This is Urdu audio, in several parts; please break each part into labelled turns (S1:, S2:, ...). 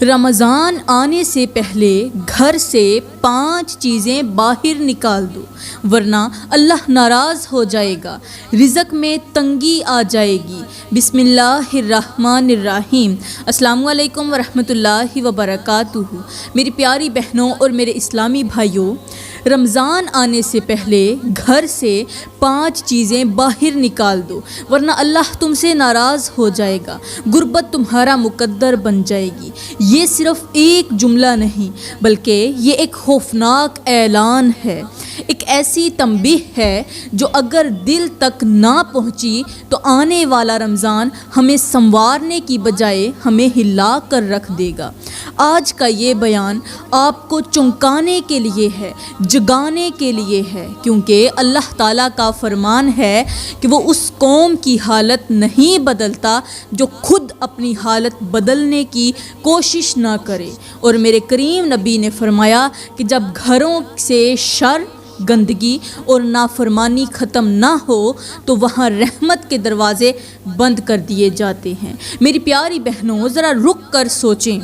S1: رمضان آنے سے پہلے گھر سے 5 چیزیں باہر نکال دو ورنہ اللہ ناراض ہو جائے گا، رزق میں تنگی آ جائے گی۔ بسم اللہ الرحمن الرحیم۔ السلام علیکم ورحمۃ اللہ وبرکاتہ۔ میری پیاری بہنوں اور میرے اسلامی بھائیوں، رمضان آنے سے پہلے گھر سے 5 چیزیں باہر نکال دو ورنہ اللہ تم سے ناراض ہو جائے گا، غربت تمہارا مقدر بن جائے گی۔ یہ صرف ایک جملہ نہیں بلکہ یہ ایک خوفناک اعلان ہے، ایک ایسی تنبیہ ہے جو اگر دل تک نہ پہنچی تو آنے والا رمضان ہمیں سنوارنے کی بجائے ہمیں ہلا کر رکھ دے گا۔ آج کا یہ بیان آپ کو چونکانے کے لیے ہے، جگانے کے لیے ہے، کیونکہ اللہ تعالیٰ کا فرمان ہے کہ وہ اس قوم کی حالت نہیں بدلتا جو خود اپنی حالت بدلنے کی کوشش نہ کرے۔ اور میرے کریم نبی نے فرمایا کہ جب گھروں سے شر، گندگی اور نافرمانی ختم نہ ہو تو وہاں رحمت کے دروازے بند کر دیے جاتے ہیں۔ میری پیاری بہنوں، ذرا رک کر سوچیں،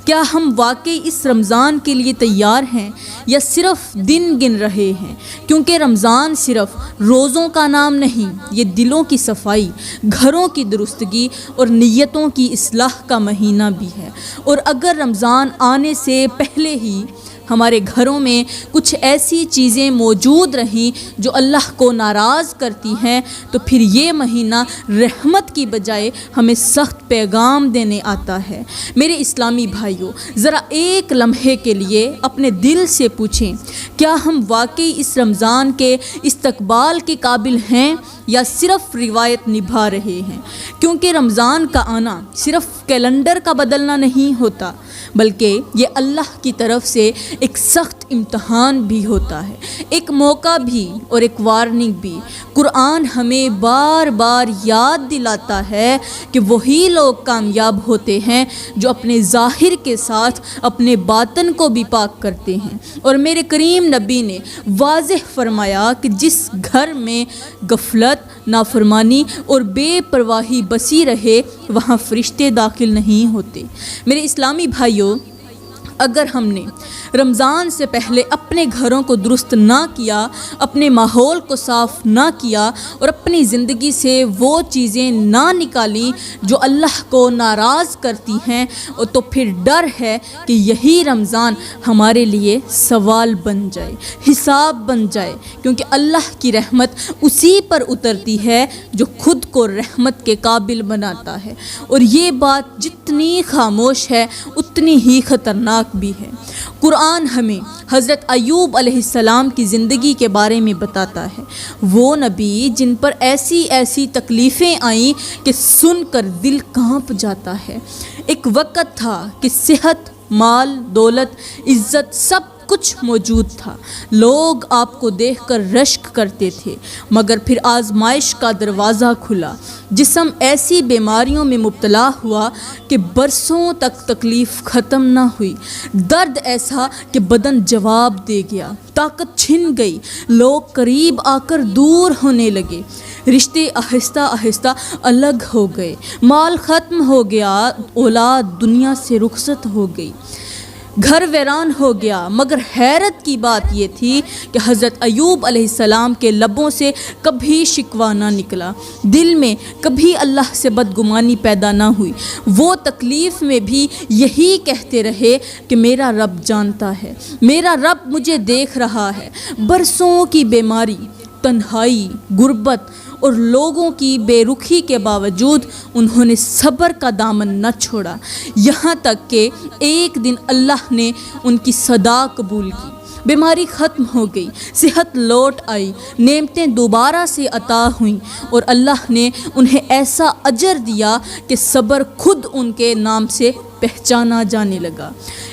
S1: کیا ہم واقعی اس رمضان کے لیے تیار ہیں یا صرف دن گن رہے ہیں؟ کیونکہ رمضان صرف روزوں کا نام نہیں، یہ دلوں کی صفائی، گھروں کی درستگی اور نیتوں کی اصلاح کا مہینہ بھی ہے۔ اور اگر رمضان آنے سے پہلے ہی ہمارے گھروں میں کچھ ایسی چیزیں موجود رہیں جو اللہ کو ناراض کرتی ہیں تو پھر یہ مہینہ رحمت کی بجائے ہمیں سخت پیغام دینے آتا ہے۔ میرے اسلامی بھائیوں، ذرا ایک لمحے کے لیے اپنے دل سے پوچھیں، کیا ہم واقعی اس رمضان کے استقبال کے قابل ہیں یا صرف روایت نبھا رہے ہیں؟ کیونکہ رمضان کا آنا صرف کیلنڈر کا بدلنا نہیں ہوتا بلکہ یہ اللہ کی طرف سے ایک سخت امتحان بھی ہوتا ہے، ایک موقع بھی اور ایک وارننگ بھی۔ قرآن ہمیں بار بار یاد دلاتا ہے کہ وہی لوگ کامیاب ہوتے ہیں جو اپنے ظاہر کے ساتھ اپنے باطن کو بھی پاک کرتے ہیں۔ اور میرے کریم نبی نے واضح فرمایا کہ جس گھر میں غفلت، نافرمانی اور بے پرواہی بسی رہے وہاں فرشتے داخل نہیں ہوتے۔ میرے اسلامی بھائیوں، اگر ہم نے رمضان سے پہلے اپنے گھروں کو درست نہ کیا، اپنے ماحول کو صاف نہ کیا اور اپنی زندگی سے وہ چیزیں نہ نکالیں جو اللہ کو ناراض کرتی ہیں، تو پھر ڈر ہے کہ یہی رمضان ہمارے لیے سوال بن جائے، حساب بن جائے، کیونکہ اللہ کی رحمت اسی پر اترتی ہے جو خود کو رحمت کے قابل بناتا ہے۔ اور یہ بات جتنی خاموش ہے اتنی ہی خطرناک بھی ہے۔ قرآن ہمیں حضرت ایوب علیہ السلام کی زندگی کے بارے میں بتاتا ہے، وہ نبی جن پر ایسی ایسی تکلیفیں آئیں کہ سن کر دل کانپ جاتا ہے۔ ایک وقت تھا کہ صحت، مال، دولت، عزت سب کچھ موجود تھا، لوگ آپ کو دیکھ کر رشک کرتے تھے، مگر پھر آزمائش کا دروازہ کھلا، جسم ایسی بیماریوں میں مبتلا ہوا کہ برسوں تک تکلیف ختم نہ ہوئی، درد ایسا کہ بدن جواب دے گیا، طاقت چھن گئی، لوگ قریب آ کر دور ہونے لگے، رشتے آہستہ آہستہ الگ ہو گئے، مال ختم ہو گیا، اولاد دنیا سے رخصت ہو گئی، گھر ویران ہو گیا۔ مگر حیرت کی بات یہ تھی کہ حضرت ایوب علیہ السلام کے لبوں سے کبھی شکوہ نہ نکلا، دل میں کبھی اللہ سے بدگمانی پیدا نہ ہوئی، وہ تکلیف میں بھی یہی کہتے رہے کہ میرا رب جانتا ہے، میرا رب مجھے دیکھ رہا ہے۔ برسوں کی بیماری، تنہائی، غربت اور لوگوں کی بے رخی کے باوجود انہوں نے صبر کا دامن نہ چھوڑا، یہاں تک کہ ایک دن اللہ نے ان کی صدا قبول کی، بیماری ختم ہو گئی، صحت لوٹ آئی، نعمتیں دوبارہ سے عطا ہوئیں اور اللہ نے انہیں ایسا اجر دیا کہ صبر خود ان کے نام سے پہچانا جانے لگا۔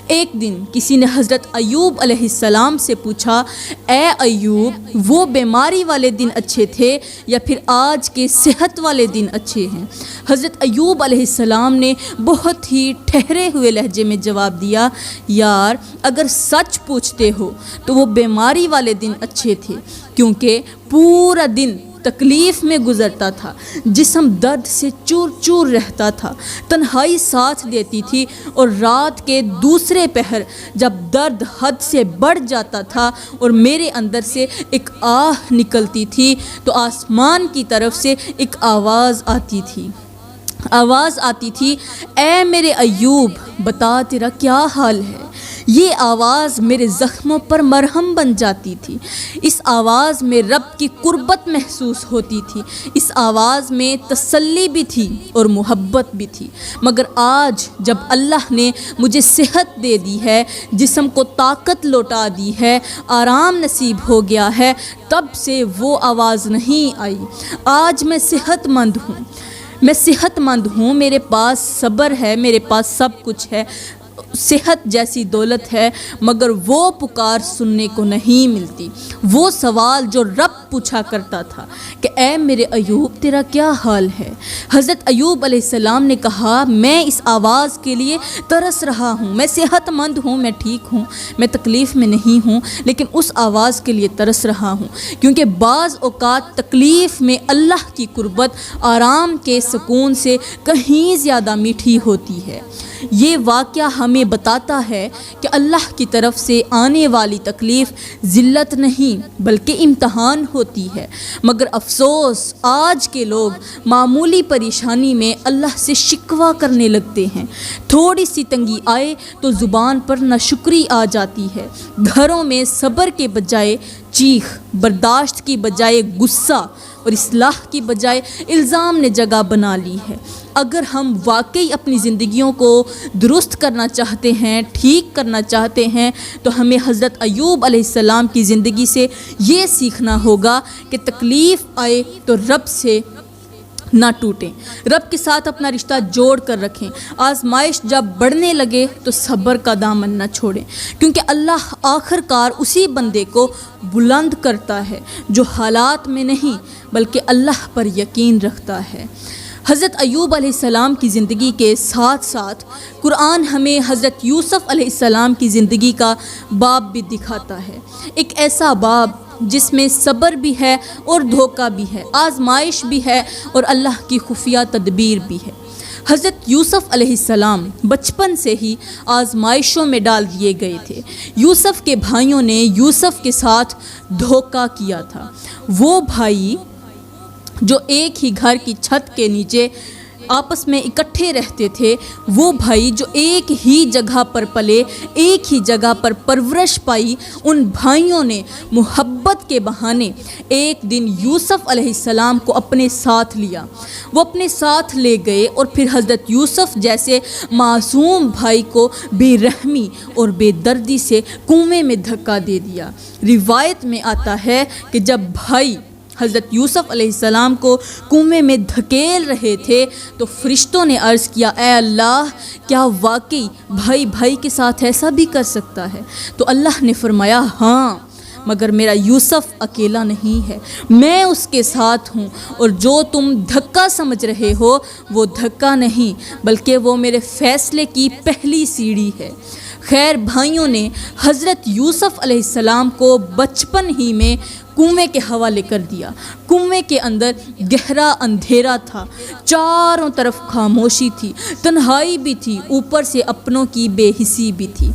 S1: ایک دن کسی نے حضرت ایوب علیہ السلام سے پوچھا، اے ایوب، وہ بیماری والے دن اچھے تھے یا پھر آج کے صحت والے دن اچھے ہیں؟ حضرت ایوب علیہ السلام نے بہت ہی ٹھہرے ہوئے لہجے میں جواب دیا، یار اگر سچ پوچھتے ہو تو وہ بیماری والے دن اچھے تھے، کیونکہ پورا دن تکلیف میں گزرتا تھا، جسم درد سے چور چور رہتا تھا، تنہائی ساتھ دیتی تھی، اور رات کے دوسرے پہر جب درد حد سے بڑھ جاتا تھا اور میرے اندر سے ایک آہ نکلتی تھی تو آسمان کی طرف سے ایک آواز آتی تھی، اے میرے ایوب بتا تیرا کیا حال ہے۔ یہ آواز میرے زخموں پر مرہم بن جاتی تھی۔ اس آواز میں رب کی قربت محسوس ہوتی تھی، اس آواز میں تسلی بھی تھی اور محبت بھی تھی۔ مگر آج جب اللہ نے مجھے صحت دے دی ہے، جسم کو طاقت لوٹا دی ہے، آرام نصیب ہو گیا ہے، تب سے وہ آواز نہیں آئی۔ آج میں صحت مند ہوں، میرے پاس صبر ہے، میرے پاس سب کچھ ہے، صحت جیسی دولت ہے، مگر وہ پکار سننے کو نہیں ملتی، وہ سوال جو رب پوچھا کرتا تھا کہ اے میرے ایوب تیرا کیا حال ہے۔ حضرت ایوب علیہ السلام نے کہا میں اس آواز کے لیے ترس رہا ہوں، میں صحت مند ہوں، میں ٹھیک ہوں، میں تکلیف میں نہیں ہوں، لیکن اس آواز کے لیے ترس رہا ہوں، کیونکہ بعض اوقات تکلیف میں اللہ کی قربت آرام کے سکون سے کہیں زیادہ میٹھی ہوتی ہے۔ یہ واقعہ ہمیں بتاتا ہے کہ اللہ کی طرف سے آنے والی تکلیف ذلت نہیں بلکہ امتحان ہوتی ہے، مگر افسوس آج کے لوگ معمولی پریشانی میں اللہ سے شکوہ کرنے لگتے ہیں۔ تھوڑی سی تنگی آئے تو زبان پر ناشکری آ جاتی ہے، گھروں میں صبر کے بجائے چیخ، برداشت کی بجائے غصہ اور اصلاح کی بجائے الزام نے جگہ بنا لی ہے۔ اگر ہم واقعی اپنی زندگیوں کو درست کرنا چاہتے ہیں، ٹھیک کرنا چاہتے ہیں، تو ہمیں حضرت ایوب علیہ السلام کی زندگی سے یہ سیکھنا ہوگا کہ تکلیف آئے تو رب سے نہ ٹوٹیں، رب کے ساتھ اپنا رشتہ جوڑ کر رکھیں۔ آزمائش جب بڑھنے لگے تو صبر کا دامن نہ چھوڑیں، کیونکہ اللہ آخر کار اسی بندے کو بلند کرتا ہے جو حالات میں نہیں بلکہ اللہ پر یقین رکھتا ہے۔ حضرت ایوب علیہ السلام کی زندگی کے ساتھ ساتھ قرآن ہمیں حضرت یوسف علیہ السلام کی زندگی کا باب بھی دکھاتا ہے، ایک ایسا باب جس میں صبر بھی ہے اور دھوکہ بھی ہے، آزمائش بھی ہے اور اللہ کی خفیہ تدبیر بھی ہے۔ حضرت یوسف علیہ السلام بچپن سے ہی آزمائشوں میں ڈال دیے گئے تھے۔ یوسف کے بھائیوں نے یوسف کے ساتھ دھوکہ کیا تھا، وہ بھائی جو ایک ہی گھر کی چھت کے نیچے آپس میں اکٹھے رہتے تھے، وہ بھائی جو ایک ہی جگہ پر پلے، ایک ہی جگہ پر پرورش پائی، ان بھائیوں نے محبت کے بہانے ایک دن یوسف علیہ السلام کو اپنے ساتھ لیا، وہ اپنے ساتھ لے گئے اور پھر حضرت یوسف جیسے معصوم بھائی کو بے رحمی اور بے دردی سے کنویں میں دھکا دے دیا۔ روایت میں آتا ہے کہ جب بھائی حضرت یوسف علیہ السلام کو کنویں میں دھکیل رہے تھے تو فرشتوں نے عرض کیا اے اللہ، کیا واقعی بھائی بھائی کے ساتھ ایسا بھی کر سکتا ہے؟ تو اللہ نے فرمایا ہاں، مگر میرا یوسف اکیلا نہیں ہے، میں اس کے ساتھ ہوں، اور جو تم دھکا سمجھ رہے ہو وہ دھکا نہیں بلکہ وہ میرے فیصلے کی پہلی سیڑھی ہے۔ خیر بھائیوں نے حضرت یوسف علیہ السلام کو بچپن ہی میں کنویں کے حوالے کر دیا۔ کنویں کے اندر گہرا اندھیرا تھا، چاروں طرف خاموشی تھی، تنہائی بھی تھی، اوپر سے اپنوں کی بے حسی بھی تھی۔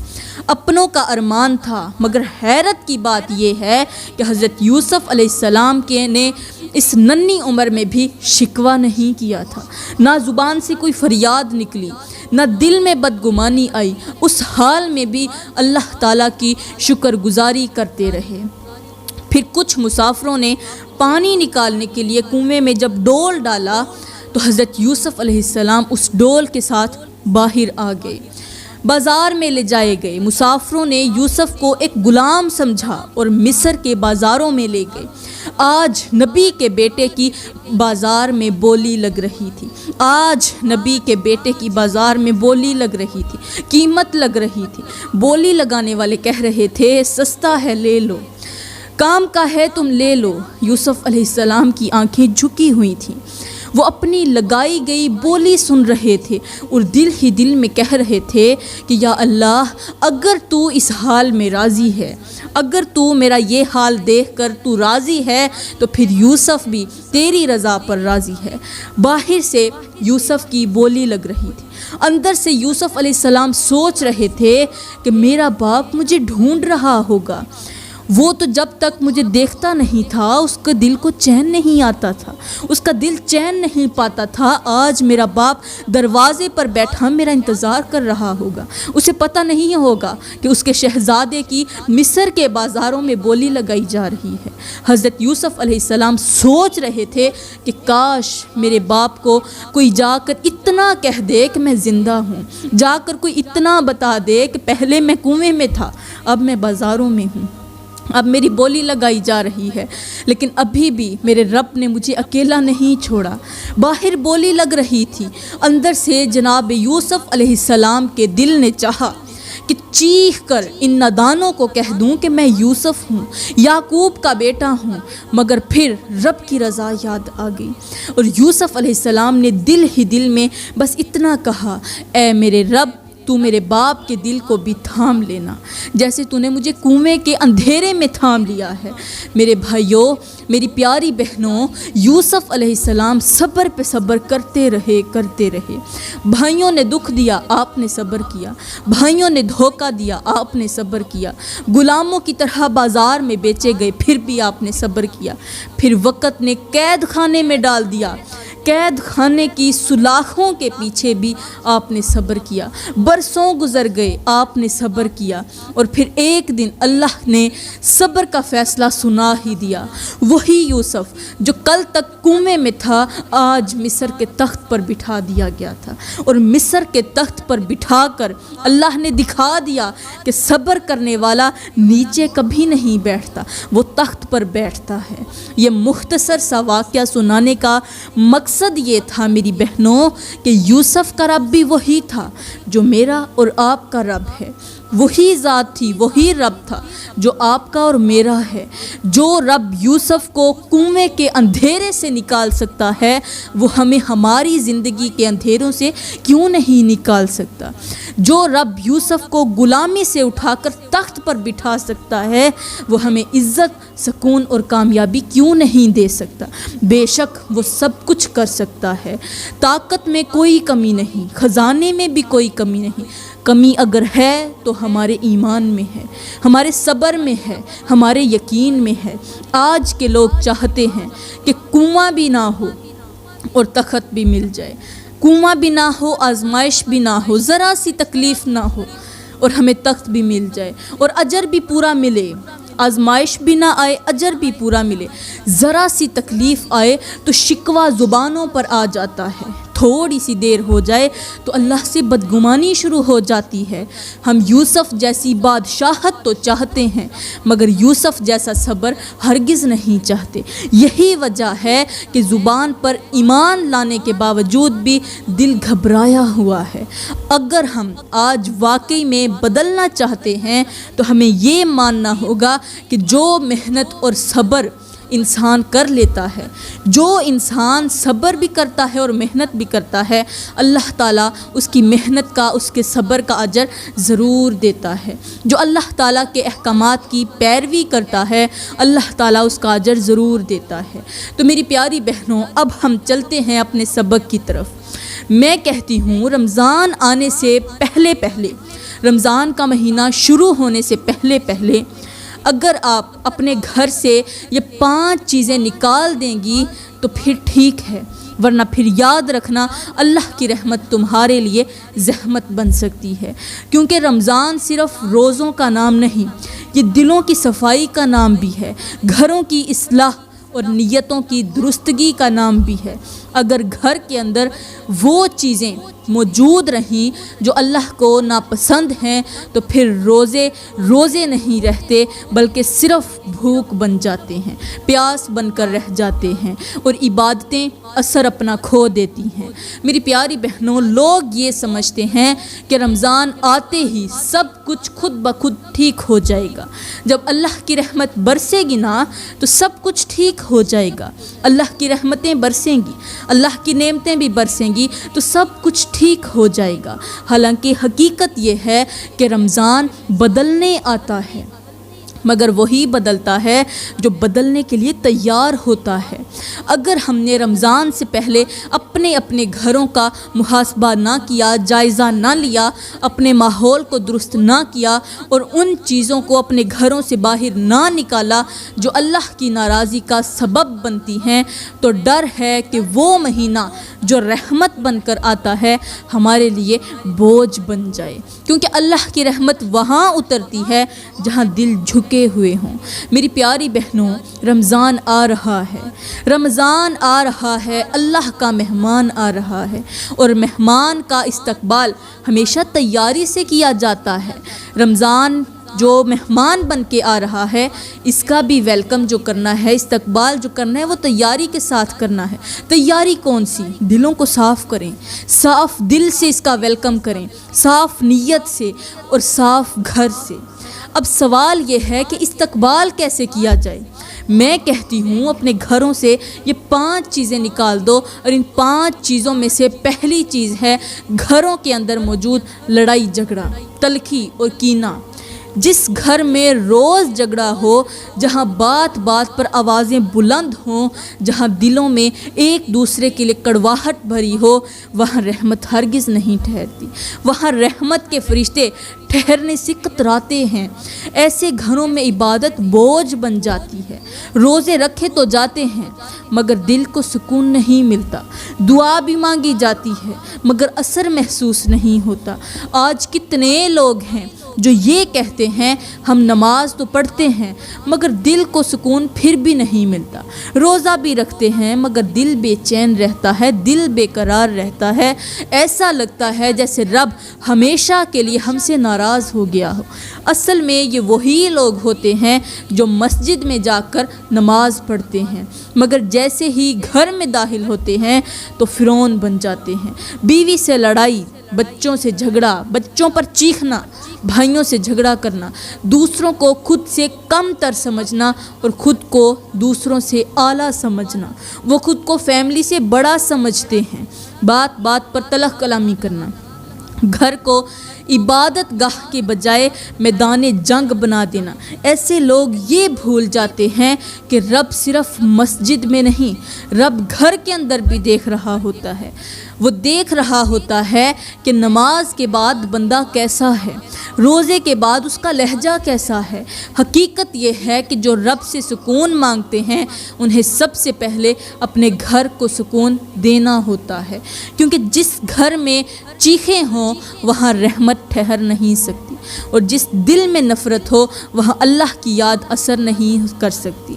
S1: اپنوں کا ارمان تھا، مگر حیرت کی بات یہ ہے کہ حضرت یوسف علیہ السلام نے اس ننھی عمر میں بھی شکوہ نہیں کیا تھا، نہ زبان سے کوئی فریاد نکلی، نہ دل میں بدگمانی آئی، اس حال میں بھی اللہ تعالیٰ کی شکر گزاری کرتے رہے۔ پھر کچھ مسافروں نے پانی نکالنے کے لیے کنویں میں جب ڈول ڈالا تو حضرت یوسف علیہ السلام اس ڈول کے ساتھ باہر آ گئے، بازار میں لے جائے گئے۔ مسافروں نے یوسف کو ایک غلام سمجھا اور مصر کے بازاروں میں لے گئے۔ آج نبی کے بیٹے کی بازار میں بولی لگ رہی تھی، آج نبی کے بیٹے کی بازار میں بولی لگ رہی تھی، قیمت لگ رہی تھی۔ بولی لگانے والے کہہ رہے تھے سستا ہے لے لو، کام کا ہے تم لے لو۔ یوسف علیہ السلام کی آنکھیں جھکی ہوئی تھیں، وہ اپنی لگائی گئی بولی سن رہے تھے اور دل ہی دل میں کہہ رہے تھے کہ یا اللہ اگر تو اس حال میں راضی ہے، اگر تو میرا یہ حال دیکھ کر تو راضی ہے تو پھر یوسف بھی تیری رضا پر راضی ہے۔ باہر سے یوسف کی بولی لگ رہی تھی، اندر سے یوسف علیہ السلام سوچ رہے تھے کہ میرا باپ مجھے ڈھونڈ رہا ہوگا، وہ تو جب تک مجھے دیکھتا نہیں تھا اس کا دل کو چین نہیں آتا تھا، اس کا دل چین نہیں پاتا تھا۔ آج میرا باپ دروازے پر بیٹھا میرا انتظار کر رہا ہوگا، اسے پتہ نہیں ہوگا کہ اس کے شہزادے کی مصر کے بازاروں میں بولی لگائی جا رہی ہے۔ حضرت یوسف علیہ السلام سوچ رہے تھے کہ کاش میرے باپ کو کوئی جا کر اتنا کہہ دے کہ میں زندہ ہوں، جا کر کوئی اتنا بتا دے کہ پہلے میں کنویں میں تھا اب میں بازاروں میں ہوں، اب میری بولی لگائی جا رہی ہے، لیکن ابھی بھی میرے رب نے مجھے اکیلا نہیں چھوڑا۔ باہر بولی لگ رہی تھی، اندر سے جناب یوسف علیہ السلام کے دل نے چاہا کہ چیخ کر ان نادانوں کو کہہ دوں کہ میں یوسف ہوں، یعقوب کا بیٹا ہوں، مگر پھر رب کی رضا یاد آ گئی اور یوسف علیہ السلام نے دل ہی دل میں بس اتنا کہا، اے میرے رب تو میرے باپ کے دل کو بھی تھام لینا جیسے تو نے مجھے کنویں کے اندھیرے میں تھام لیا ہے۔ میرے بھائیوں، میری پیاری بہنوں، یوسف علیہ السلام صبر پہ صبر کرتے رہے۔ بھائیوں نے دکھ دیا، آپ نے صبر کیا، بھائیوں نے دھوکہ دیا، آپ نے صبر کیا، غلاموں کی طرح بازار میں بیچے گئے، پھر بھی آپ نے صبر کیا، پھر وقت نے قید خانے میں ڈال دیا، قید خانے کی سلاخوں کے پیچھے بھی آپ نے صبر کیا، برسوں گزر گئے، آپ نے صبر کیا، اور پھر ایک دن اللہ نے صبر کا فیصلہ سنا ہی دیا۔ وہی یوسف جو کل تک کنویں میں تھا آج مصر کے تخت پر بٹھا دیا گیا تھا، اور مصر کے تخت پر بٹھا کر اللہ نے دکھا دیا کہ صبر کرنے والا نیچے کبھی نہیں بیٹھتا، وہ تخت پر بیٹھتا ہے۔ یہ مختصر سا واقعہ سنانے کا مقصد یہ تھا میری بہنوں کہ یوسف کا رب بھی وہی تھا جو میرا اور آپ کا رب ہے، وہی ذات تھی، وہی رب تھا جو آپ کا اور میرا ہے۔ جو رب یوسف کو کنویں کے اندھیرے سے نکال سکتا ہے وہ ہمیں ہماری زندگی کے اندھیروں سے کیوں نہیں نکال سکتا؟ جو رب یوسف کو غلامی سے اٹھا کر تخت پر بٹھا سکتا ہے وہ ہمیں عزت، سکون اور کامیابی کیوں نہیں دے سکتا؟ بے شک وہ سب کچھ کر سکتا ہے، طاقت میں کوئی کمی نہیں، خزانے میں بھی کوئی کمی نہیں۔ کمی اگر ہے تو ہمارے ایمان میں ہے، ہمارے صبر میں ہے، ہمارے یقین میں ہے۔ آج کے لوگ چاہتے ہیں کہ کنواں بھی نہ ہو اور تخت بھی مل جائے، کنواں بھی نہ ہو، آزمائش بھی نہ ہو، ذرا سی تکلیف نہ ہو اور ہمیں تخت بھی مل جائے اور اجر بھی پورا ملے، آزمائش بھی نہ آئے، اجر بھی پورا ملے۔ ذرا سی تکلیف آئے تو شکوہ زبانوں پر آ جاتا ہے، تھوڑی سی دیر ہو جائے تو اللہ سے بدگمانی شروع ہو جاتی ہے۔ ہم یوسف جیسی بادشاہت تو چاہتے ہیں مگر یوسف جیسا صبر ہرگز نہیں چاہتے۔ یہی وجہ ہے کہ زبان پر ایمان لانے کے باوجود بھی دل گھبرایا ہوا ہے۔ اگر ہم آج واقعی میں بدلنا چاہتے ہیں تو ہمیں یہ ماننا ہوگا کہ جو محنت اور صبر انسان کر لیتا ہے، جو انسان صبر بھی کرتا ہے اور محنت بھی کرتا ہے، اللہ تعالیٰ اس کی محنت کا، اس کے صبر کا اجر ضرور دیتا ہے۔ جو اللہ تعالیٰ کے احکامات کی پیروی کرتا ہے اللہ تعالیٰ اس کا اجر ضرور دیتا ہے۔ تو میری پیاری بہنوں، اب ہم چلتے ہیں اپنے سبق کی طرف۔ میں کہتی ہوں رمضان آنے سے پہلے رمضان کا مہینہ شروع ہونے سے پہلے اگر آپ اپنے گھر سے یہ 5 چیزیں نکال دیں گی تو پھر ٹھیک ہے، ورنہ پھر یاد رکھنا اللہ کی رحمت تمہارے لیے زحمت بن سکتی ہے، کیونکہ رمضان صرف روزوں کا نام نہیں، یہ دلوں کی صفائی کا نام بھی ہے، گھروں کی اصلاح اور نیتوں کی درستگی کا نام بھی ہے۔ اگر گھر کے اندر وہ چیزیں موجود رہیں جو اللہ کو ناپسند ہیں تو پھر روزے نہیں رہتے بلکہ صرف بھوک بن جاتے ہیں، پیاس بن کر رہ جاتے ہیں اور عبادتیں اثر اپنا کھو دیتی ہیں۔ میری پیاری بہنوں، لوگ یہ سمجھتے ہیں کہ رمضان آتے ہی سب کچھ خود بخود ٹھیک ہو جائے گا، جب اللہ کی رحمت برسے گی نا تو سب کچھ ٹھیک ہو جائے گا۔ اللہ کی رحمتیں برسیں گی، اللہ کی نعمتیں بھی برسیں گی تو سب کچھ ٹھیک ہو جائے گا۔ حالانکہ حقیقت یہ ہے کہ رمضان بدلنے آتا ہے، مگر وہی بدلتا ہے جو بدلنے کے لیے تیار ہوتا ہے۔ اگر ہم نے رمضان سے پہلے اپنے اپنے گھروں کا محاسبہ نہ کیا، جائزہ نہ لیا، اپنے ماحول کو درست نہ کیا اور ان چیزوں کو اپنے گھروں سے باہر نہ نکالا جو اللہ کی ناراضی کا سبب بنتی ہیں، تو ڈر ہے کہ وہ مہینہ جو رحمت بن کر آتا ہے ہمارے لیے بوجھ بن جائے، کیونکہ اللہ کی رحمت وہاں اترتی ہے جہاں دل جھکے ہوئے ہوں۔ میری پیاری بہنوں، رمضان آ رہا ہے، رمضان آ رہا ہے، اللہ کا مہمان آ رہا ہے، اور مہمان کا استقبال ہمیشہ تیاری سے کیا جاتا ہے۔ رمضان جو مہمان بن کے آ رہا ہے، اس کا بھی ویلکم جو کرنا ہے، استقبال جو کرنا ہے، وہ تیاری کے ساتھ کرنا ہے۔ تیاری کون سی؟ دلوں کو صاف کریں، صاف دل سے اس کا ویلکم کریں، صاف نیت سے اور صاف گھر سے۔ اب سوال یہ ہے کہ استقبال کیسے کیا جائے؟ میں کہتی ہوں اپنے گھروں سے یہ 5 چیزیں نکال دو، اور ان 5 چیزوں میں سے پہلی چیز ہے گھروں کے اندر موجود لڑائی جھگڑا، تلخی اور کینہ۔ جس گھر میں روز جھگڑا ہو، جہاں بات بات پر آوازیں بلند ہوں، جہاں دلوں میں ایک دوسرے کے لیے کڑواہٹ بھری ہو، وہاں رحمت ہرگز نہیں ٹھہرتی، وہاں رحمت کے فرشتے ٹھہرنے سے کتراتے ہیں۔ ایسے گھروں میں عبادت بوجھ بن جاتی ہے، روزے رکھے تو جاتے ہیں مگر دل کو سکون نہیں ملتا، دعا بھی مانگی جاتی ہے مگر اثر محسوس نہیں ہوتا۔ آج کتنے لوگ ہیں جو یہ کہتے ہیں ہم نماز تو پڑھتے ہیں مگر دل کو سکون پھر بھی نہیں ملتا، روزہ بھی رکھتے ہیں مگر دل بے چین رہتا ہے، دل بے قرار رہتا ہے، ایسا لگتا ہے جیسے رب ہمیشہ کے لیے ہم سے ناراض ہو گیا ہو۔ اصل میں یہ وہی لوگ ہوتے ہیں جو مسجد میں جا کر نماز پڑھتے ہیں مگر جیسے ہی گھر میں داخل ہوتے ہیں تو فرعون بن جاتے ہیں۔ بیوی سے لڑائی، بچوں سے جھگڑا، بچوں پر چیخنا، بھائیوں سے جھگڑا کرنا، دوسروں کو خود سے کم تر سمجھنا اور خود کو دوسروں سے اعلیٰ سمجھنا۔ وہ خود کو فیملی سے بڑا سمجھتے ہیں، بات بات پر تلخ کلامی کرنا، گھر کو عبادت گاہ کے بجائے میدان جنگ بنا دینا۔ ایسے لوگ یہ بھول جاتے ہیں کہ رب صرف مسجد میں نہیں، رب گھر کے اندر بھی دیکھ رہا ہوتا ہے۔ وہ دیکھ رہا ہوتا ہے کہ نماز کے بعد بندہ کیسا ہے، روزے کے بعد اس کا لہجہ کیسا ہے۔ حقیقت یہ ہے کہ جو رب سے سکون مانگتے ہیں انہیں سب سے پہلے اپنے گھر کو سکون دینا ہوتا ہے، کیونکہ جس گھر میں چیخیں ہوں وہاں رحمت ٹھہر نہیں سکتی، اور جس دل میں نفرت ہو وہاں اللہ کی یاد اثر نہیں کر سکتی۔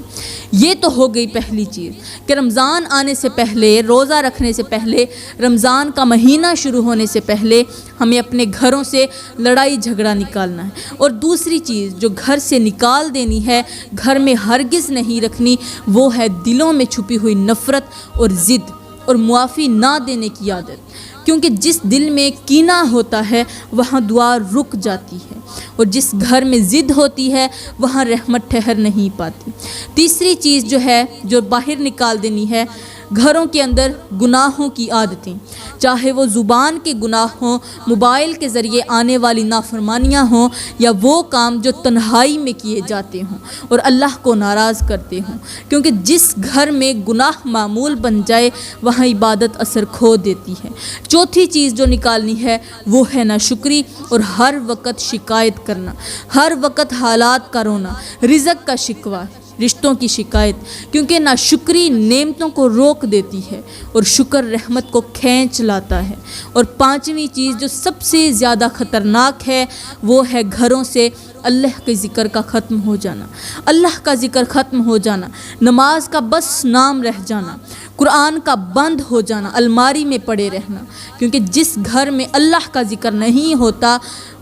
S1: یہ تو ہو گئی پہلی چیز کہ رمضان آنے سے پہلے، روزہ رکھنے سے پہلے، رمضان کا مہینہ شروع ہونے سے پہلے ہمیں اپنے گھروں سے لڑائی جھگڑا نکالنا ہے۔ اور دوسری چیز جو گھر سے نکال دینی ہے، گھر میں ہرگز نہیں رکھنی، وہ ہے دلوں میں چھپی ہوئی نفرت اور ضد اور معافی نہ دینے کی عادت، کیونکہ جس دل میں کینہ ہوتا ہے وہاں دعا رک جاتی ہے، اور جس گھر میں ضد ہوتی ہے وہاں رحمت ٹھہر نہیں پاتی۔ تیسری چیز جو ہے جو باہر نکال دینی ہے، گھروں کے اندر گناہوں کی عادتیں، چاہے وہ زبان کے گناہ ہوں، موبائل کے ذریعے آنے والی نافرمانیاں ہوں، یا وہ کام جو تنہائی میں کیے جاتے ہوں اور اللہ کو ناراض کرتے ہوں، کیونکہ جس گھر میں گناہ معمول بن جائے وہاں عبادت اثر کھو دیتی ہے۔ چوتھی چیز جو نکالنی ہے وہ ہے ناشکری اور ہر وقت شکایت کرنا، ہر وقت حالات کا رونا، رزق کا شکوہ، رشتوں کی شکایت، کیونکہ ناشکری نعمتوں کو روک دیتی ہے اور شکر رحمت کو کھینچ لاتا ہے۔ اور پانچویں چیز جو سب سے زیادہ خطرناک ہے وہ ہے گھروں سے اللہ کے ذکر کا ختم ہو جانا، اللہ کا ذکر ختم ہو جانا، نماز کا بس نام رہ جانا، قرآن کا بند ہو جانا، الماری میں پڑے رہنا، کیونکہ جس گھر میں اللہ کا ذکر نہیں ہوتا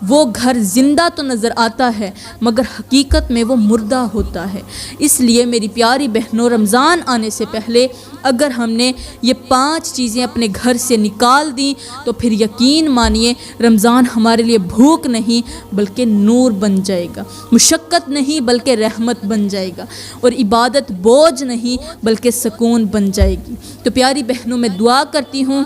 S1: وہ گھر زندہ تو نظر آتا ہے مگر حقیقت میں وہ مردہ ہوتا ہے۔ اس لیے میری پیاری بہنوں، رمضان آنے سے پہلے اگر ہم نے یہ 5 چیزیں اپنے گھر سے نکال دیں تو پھر یقین مانیے رمضان ہمارے لیے بھوک نہیں بلکہ نور بن جائے گا، مشقت نہیں بلکہ رحمت بن جائے گا، اور عبادت بوجھ نہیں بلکہ سکون بن جائے گی۔ گی۔ تو پیاری بہنوں، میں دعا کرتی ہوں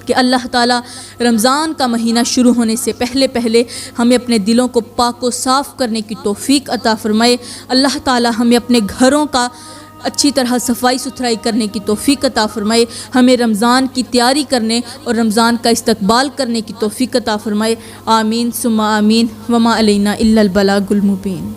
S1: کہ اللہ تعالیٰ رمضان کا مہینہ شروع ہونے سے پہلے ہمیں اپنے دلوں کو پاک و صاف کرنے کی توفیق عطا فرمائے۔ اللہ تعالیٰ ہمیں اپنے گھروں کا اچھی طرح صفائی ستھرائی کرنے کی توفیق عطا فرمائے، ہمیں رمضان کی تیاری کرنے اور رمضان کا استقبال کرنے کی توفیق عطا فرمائے۔ آمین ثم آمین، وما علینا الا البلاغ المبین۔